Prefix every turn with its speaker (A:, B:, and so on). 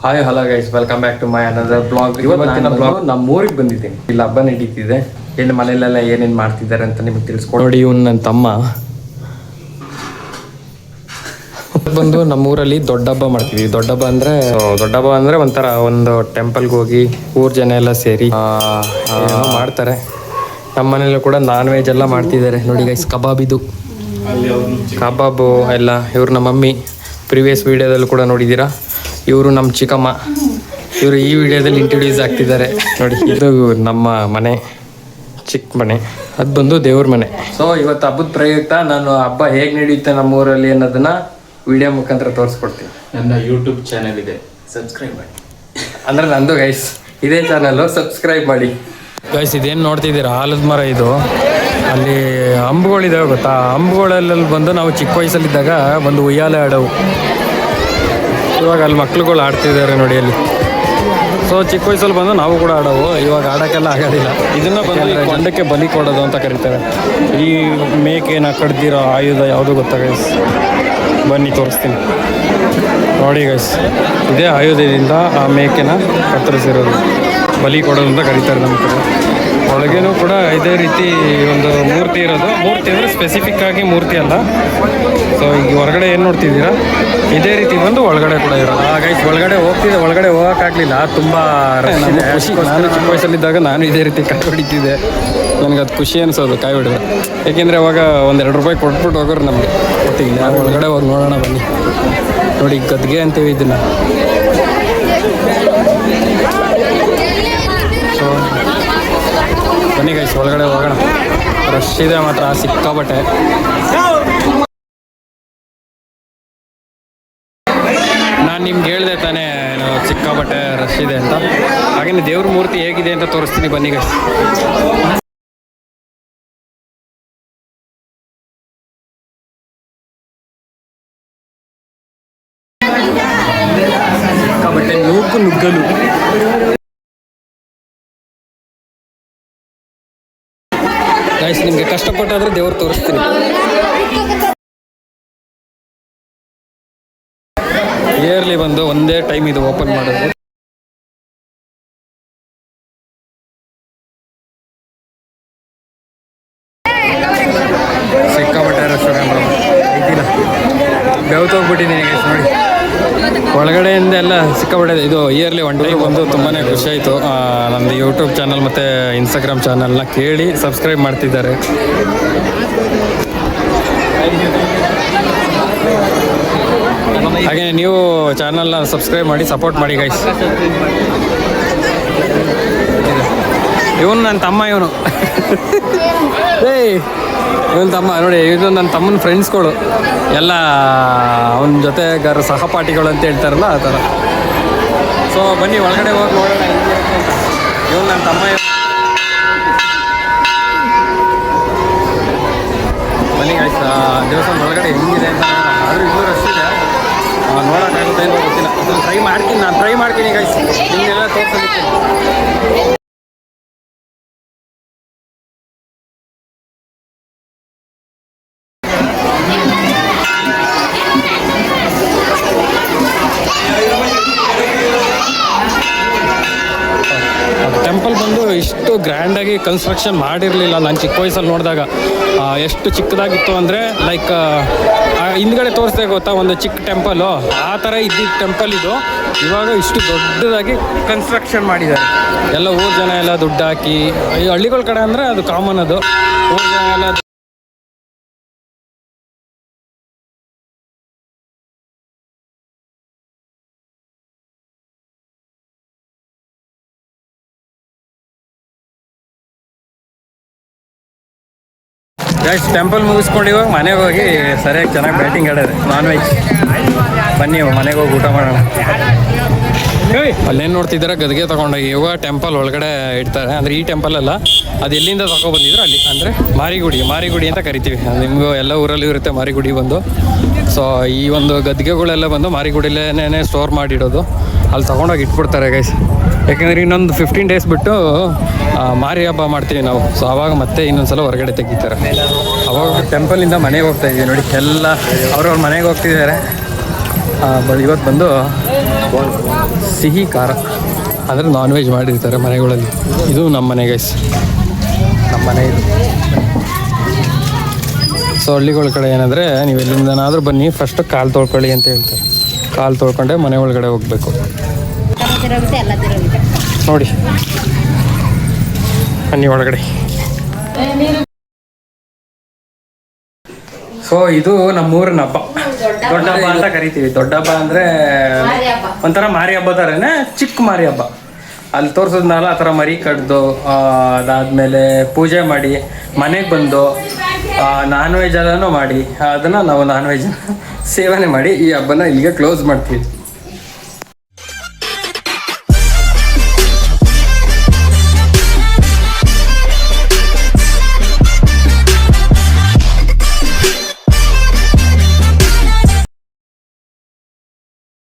A: Hi hello guys, welcome back to my another blog. ಇವತ್ತಿನ blog ನಮ್ಮ ಊರಿಗೆ ಬಂದಿದ್ದೀನಿ. ಇಲ್ಲಿ ಹಬ್ಬ ನಡೀತಿದೆ. ಏನು ಮನೆಯಲ್ಲೆಲ್ಲ ಏನೇನು ಮಾಡ್ತಿದ್ದಾರೆ ಅಂತ ನಿಮಗೆ ತಿಳಿಸ್ಕೊಡಿ. ನೋಡಿ, ಇವನು ನನ್ನ ತಮ್ಮ ಬಂದು ನಮ್ಮೂರಲ್ಲಿ ದೊಡ್ಡ ಹಬ್ಬ ಮಾಡ್ತೀವಿ. ದೊಡ್ಡ ಹಬ್ಬ ಅಂದರೆ ಒಂಥರ ಒಂದು ಟೆಂಪಲ್ಗೆ ಹೋಗಿ ಊರ್ ಜನ ಎಲ್ಲ ಸೇರಿ ಮಾಡ್ತಾರೆ. ನಮ್ಮ ಮನೇಲೂ ಕೂಡ ನಾನ್ ವೆಜ್ ಎಲ್ಲ ಮಾಡ್ತಿದ್ದಾರೆ. ನೋಡಿ ಗೈಸ್, ಕಬಾಬು ಎಲ್ಲ. ಇವ್ರು ನಮ್ಮ ಮಮ್ಮಿ, ಪ್ರಿವಿಯಸ್ ವೀಡಿಯೋದಲ್ಲೂ ಕೂಡ ನೋಡಿದ್ದೀರಾ. ಇವರು ನಮ್ಮ ಚಿಕ್ಕಮ್ಮ, ಇವರು ಈ ವಿಡಿಯೋದಲ್ಲಿ ಇಂಟ್ರೊಡ್ಯೂಸ್ ಆಗ್ತಿದ್ದಾರೆ. ನೋಡಿ, ಇದು ನಮ್ಮ ಮನೆ, ಚಿಕ್ಕ ಮನೆ. ಅದು ಬಂದು ದೇವ್ರ ಮನೆ. ಸೊ ಇವತ್ತು ಹಬ್ಬದ ಪ್ರಯುಕ್ತ ನಾನು ಹಬ್ಬ ಹೇಗೆ ನಡೆಯುತ್ತೆ ನಮ್ಮೂರಲ್ಲಿ ಅನ್ನೋದನ್ನ ವಿಡಿಯೋ ಮುಖಾಂತರ ತೋರಿಸ್ಕೊಡ್ತೀನಿ.
B: ನನ್ನ ಯೂಟ್ಯೂಬ್ ಚಾನೆಲ್ ಇದೆ, ಸಬ್ಸ್ಕ್ರೈಬ್ ಮಾಡಿ.
A: ಅಂದರೆ ನಂದು ಗೈಸ್ ಇದೇ ಚಾನಲ್ಲು, ಸಬ್ಸ್ಕ್ರೈಬ್ ಮಾಡಿ ಗೈಸ್. ಇದೇನು ನೋಡ್ತಿದ್ದೀರಾ, ಆಲದ ಮರ ಇದು. ಅಲ್ಲಿ ಅಂಬುಗಳಿದ್ದಾವೆ ಗೊತ್ತಾ, ಅಂಬುಗಳಲ್ಲಿ ಬಂದು ನಾವು ಚಿಕ್ಕ ವಯಸ್ಸಲ್ಲಿದ್ದಾಗ ಒಂದು ಉಯ್ಯಾಲೆ ಆಡವು. ಇವಾಗ ಅಲ್ಲಿ ಮಕ್ಳುಗಳು ಆಡ್ತಿದ್ದಾರೆ ನೋಡಿ ಅಲ್ಲಿ. ಸೊ ಚಿಕ್ಕ ವಯಸ್ಸಲ್ಲಿ ಬಂದು ನಾವು ಕೂಡ ಆಡವು. ಇವಾಗ ಆಡೋಕ್ಕೆಲ್ಲ ಆಗೋದಿಲ್ಲ. ಇದನ್ನು ಬಂದು ಕೊಂಡಕ್ಕೆ ಬಲಿ ಕೊಡೋದು ಅಂತ ಕರೀತಾರೆ. ಈ ಮೇಕೆನ ಕಡ್ದಿರೋ ಆಯುಧ ಯಾವುದು ಗೊತ್ತಾ ಗೈಸ್? ಬನ್ನಿ ತೋರಿಸ್ತೀನಿ ನೋಡಿ ಗೈಸ್. ಇದೇ ಆಯುಧದಿಂದ ಆ ಮೇಕೆನ ಕತ್ತರಿಸಿರೋದು, ಬಲಿ ಕೊಡೋದು ಅಂತ ಕರೀತಾರೆ ನಮ್ಮ ಕಡೆ. ಒಳಗೇನೂ ಕೂಡ ಇದೇ ರೀತಿ ಒಂದು ಮೂರ್ತಿ ಇರೋದು. ಮೂರ್ತಿ ಅಂದರೆ ಸ್ಪೆಸಿಫಿಕ್ ಆಗಿ ಮೂರ್ತಿ ಅಲ್ಲ. ಸೊ ಈಗ ಹೊರಗಡೆ ಏನು ನೋಡ್ತಿದ್ದೀರಾ, ಇದೇ ರೀತಿ ಬಂದು ಒಳಗಡೆ ಕೂಡ ಇರೋದು. ಗೈಸ್ ಒಳಗಡೆ ಹೋಗೋಕ್ಕಾಗಲಿಲ್ಲ, ತುಂಬ ಖುಷಿ. ನಾನು ಚಿಕ್ಕ ವಯಸ್ಸಲ್ಲಿದ್ದಾಗ ನಾನು ಇದೇ ರೀತಿ ಕಾಯಿ ಹೊಡಿತಿದ್ದೆ. ನನಗೆ ಅದು ಖುಷಿ ಅನಿಸೋದು ಕಾಯಿ ಹೊಡೆದು. ಏಕೆಂದರೆ ಅವಾಗ ಒಂದೆರಡು ರೂಪಾಯಿ ಕೊಟ್ಬಿಟ್ಟು ಹೋಗೋರು ನಮಗೆ ಒಟ್ಟಿಗೆ. ನಾನು ಒಳಗಡೆ ಹೋಗಿ ನೋಡೋಣ ಬನ್ನಿ. ನೋಡಿ, ಗದ್ಗೆ ಅಂತೀವಿ ಇದನ್ನು. ಸೊ ಬನ್ನಿ ಗೈಸ್, ಒಳಗಡೆ ಹೋಗೋಣ. ರಶ್ ಇದೆ ಮಾತ್ರ ಸಿಕ್ಕಾಬಟ್ಟೆ. ನಾನು ನಿಮ್ಗೆ ಹೇಳಿದೆ ತಾನೇ ಸಿಕ್ಕಾಬಟ್ಟೆ ರಶ್ ಇದೆ ಅಂತ. ಹಾಗೇನೆ ದೇವ್ರ ಮೂರ್ತಿ ಹೇಗಿದೆ ಅಂತ ತೋರಿಸ್ತೀನಿ ಬನ್ನಿ ಗೈಸ್. ಸಿಕ್ಕಾಬಟ್ಟೆ ನುಗ್ಗಲು. ಗೈಸ್ ನಿಮಗೆ ಕಷ್ಟಪಟ್ಟಾದ್ರೆ ದೇವ್ರು ತೋರಿಸ್ತೀನಿ. ಇಯರ್ಲಿ ಬಂದು ಒಂದೇ ಟೈಮ್ ಇದು ಓಪನ್ ಮಾಡೋದು. ಸಿಕ್ಕಾಪಟ್ಟೆ ರೆಸ್ಟೋರೆಂಟ್ ಇದ್ದಿಲ್ಲ, ಬೆವ್ತೋಗ್ಬಿಟ್ಟಿದ್ದೀನಿ ಗೈಸ್. ನೋಡಿ, ಒಳಗಡೆಯಿಂದ ಎಲ್ಲ ಸಿಕ್ಕಾಪಟ್ಟೆ. ಇದು ಇಯರ್ಲಿ ಒನ್ ಟೈಮ್ ಬಂದು ತುಂಬಾ ಖುಷಿ ಆಯಿತು. ನಮ್ಮದು ಯೂಟ್ಯೂಬ್ ಚಾನಲ್ ಮತ್ತು ಇನ್ಸ್ಟಾಗ್ರಾಮ್ ಚಾನಲ್ನ ಕೇಳಿ ಸಬ್ಸ್ಕ್ರೈಬ್ ಮಾಡ್ತಿದ್ದಾರೆ. ಹಾಗೆ ನೀವು ಚಾನಲ್ನ ಸಬ್ಸ್ಕ್ರೈಬ್ ಮಾಡಿ ಸಪೋರ್ಟ್ ಮಾಡಿ ಗೈಸ್. ಇವನು ನನ್ನ ತಮ್ಮ, ಇವನು ತಮ್ಮ ನೋಡಿ. ಇದು ನನ್ನ ತಮ್ಮನ ಫ್ರೆಂಡ್ಸ್ಗಳು ಎಲ್ಲ, ಅವನ ಜೊತೆಗಾರ ಸಹಪಾಠಿಗಳು ಅಂತ ಹೇಳ್ತಾರಲ್ಲ ಆ ಥರ. ಸೊ ಬನ್ನಿ ಒಳಗಡೆ ಹೋಗಿ ನೋಡೋಣ. ಇವನು ನನ್ನ ತಮ್ಮ. ಬನ್ನಿ ಗೈಸ್, ದೇವಸ್ಥಾನ ಒಳಗಡೆ ಹೆಂಗಿದೆ ಅಂತ ಆದರೂ ಇನ್ನೂ ರಶ್ ಇದೆ. ನೋಡೋಕ್ಕಾಗುತ್ತೆ ಏನೋ ಗೊತ್ತಿಲ್ಲ. ಅದನ್ನು ಟ್ರೈ ಮಾಡ್ತೀನಿ ಗೈಸ್, ನಿಮ್ಗೆಲ್ಲ ತೋರಿಸಲಿಕ್ಕೆ. ಟೆಂಪಲ್ ಬಂದು ಇಷ್ಟು ಗ್ರ್ಯಾಂಡಾಗಿ ಕನ್ಸ್ಟ್ರಕ್ಷನ್ ಮಾಡಿರಲಿಲ್ಲ ನಾನು ಚಿಕ್ಕ ವಯಸ್ಸಲ್ಲಿ ನೋಡಿದಾಗ. ಎಷ್ಟು ಚಿಕ್ಕದಾಗಿತ್ತು ಅಂದರೆ ಲೈಕ್ ಹಿಂದ್ಗಡೆ ತೋರಿಸ್ದೆ ಗೊತ್ತಾ, ಒಂದು ಚಿಕ್ಕ ಟೆಂಪಲು, ಆ ಥರ ಇದ್ದಿದ್ದ ಟೆಂಪಲ್ ಇದು. ಇವಾಗ ಇಷ್ಟು ದೊಡ್ಡದಾಗಿ ಕನ್ಸ್ಟ್ರಕ್ಷನ್ ಮಾಡಿದ್ದಾರೆ. ಎಲ್ಲ ಊರು ಜನ ಎಲ್ಲ ದುಡ್ಡು ಹಾಕಿ, ಈ ಹಳ್ಳಿಗಳ ಕಡೆ ಅಂದರೆ ಅದು ಕಾಮನ್. ಅದು ಊರು ಜನ ಎಲ್ಲ ಗೈಸ್ ಟೆಂಪಲ್ ಮುಗಿಸ್ಕೊಂಡು ಇವಾಗ ಮನೆಗೆ ಹೋಗಿ ಸರಿಯಾಗಿ ಚೆನ್ನಾಗಿ ಬ್ಯಾಟಿಂಗ್ ಆಡೋದು. Non veg. ಬನ್ನಿ ಮನೆಗೆ ಹೋಗಿ ಊಟ ಮಾಡೋಣ. ಅಲ್ಲೇನು ನೋಡ್ತಿದ್ದಾರೆ, ಗದ್ಗೆ ತೊಗೊಂಡೋಗಿ ಇವಾಗ ಟೆಂಪಲ್ ಒಳಗಡೆ ಇಡ್ತಾರೆ. ಅಂದರೆ ಈ ಟೆಂಪಲ್ ಅಲ್ಲ, ಅದು ಎಲ್ಲಿಂದ ತಗೊಬಂದಿದ್ರು ಅಲ್ಲಿ, ಅಂದರೆ ಮಾರಿಗುಡಿ ಅಂತ ಕರಿತೀವಿ. ನಿಮಗೂ ಎಲ್ಲ ಊರಲ್ಲಿ ಇರುತ್ತೆ ಮಾರಿಗುಡಿ ಬಂದು. ಸೊ ಈ ಒಂದು ಗದ್ಗೆಗಳೆಲ್ಲ ಬಂದು ಮಾರಿಗುಡಿಲೇನೇ ಸ್ಟೋರ್ ಮಾಡಿಡೋದು. ಅಲ್ಲಿ ತೊಗೊಂಡೋಗಿ ಇಟ್ಬಿಡ್ತಾರೆ ಗೈಸ್. ಯಾಕೆಂದರೆ ಇನ್ನೊಂದು 15 ಡೇಸ್ ಬಿಟ್ಟು ಮಾರಿ ಹಬ್ಬ ಮಾಡ್ತೀವಿ ನಾವು. ಸೊ ಆವಾಗ ಮತ್ತೆ ಇನ್ನೊಂದ್ಸಲ ಹೊರಗಡೆ ತೆಗಿತಾರೆ. ಅವಾಗ ಟೆಂಪಲಿಂದ ಮನೆಗೆ ಹೋಗ್ತಾಯಿದ್ದೀವಿ ನೋಡಿ. ಎಲ್ಲ ಅವ್ರವ್ರ ಮನೆಗೆ ಹೋಗ್ತಿದ್ದಾರೆ. ಇವತ್ತು ಬಂದು ಸಿಹಿ ಖಾರ ಅಂದರೆ ನಾನ್ ವೆಜ್ ಮಾಡಿರ್ತಾರೆ ಮನೆಗಳಲ್ಲಿ. ಇದು ನಮ್ಮ ಮನೆ ಗೈಸ್, ನಮ್ಮ ಮನೆ ಇದು. ಸೊ ಹಳ್ಳಿಗಳ ಕಡೆ ಏನಂದರೆ ನೀವು ಎಲ್ಲಿಂದನಾದರೂ ಬನ್ನಿ, ಫಸ್ಟು ಕಾಲು ತೊಳ್ಕೊಳ್ಳಿ ಅಂತ ಹೇಳ್ತಾರೆ. ಕಾಲು ತೊಳ್ಕೊಂಡೆ ಮನೆ ಒಳಗಡೆ ಹೋಗಬೇಕು. ನೋಡಿ ಬನ್ನಿ ಒಳಗಡೆ. ಸೊ ಇದು ನಮ್ಮೂರಿನ ಹಬ್ಬ, ದೊಡ್ಡ ಹಬ್ಬ ಅಂತ ಕರಿತೀವಿ. ದೊಡ್ಡ ಹಬ್ಬ ಅಂದರೆ ಒಂಥರ ಮಾರಿ ಹಬ್ಬ ಥರನೇ, ಚಿಕ್ಕ ಮಾರಿ ಹಬ್ಬ. ಅಲ್ಲಿ ತೋರಿಸಿದ್ನಲ್ಲ ಆ ಥರ ಮರಿ ಕಡ್ದು ಅದಾದಮೇಲೆ ಪೂಜೆ ಮಾಡಿ ಮನೆಗೆ ಬಂದು ನಾನ್ ವೆಜ್ ಎಲ್ಲನೂ ಮಾಡಿ ಅದನ್ನು ನಾವು ನಾನ್ ವೆಜ್ ಸೇವನೆ ಮಾಡಿ ಈ ಹಬ್ಬನ ಇಲ್ಲಿಗೆ ಕ್ಲೋಸ್ ಮಾಡ್ತೀವಿ.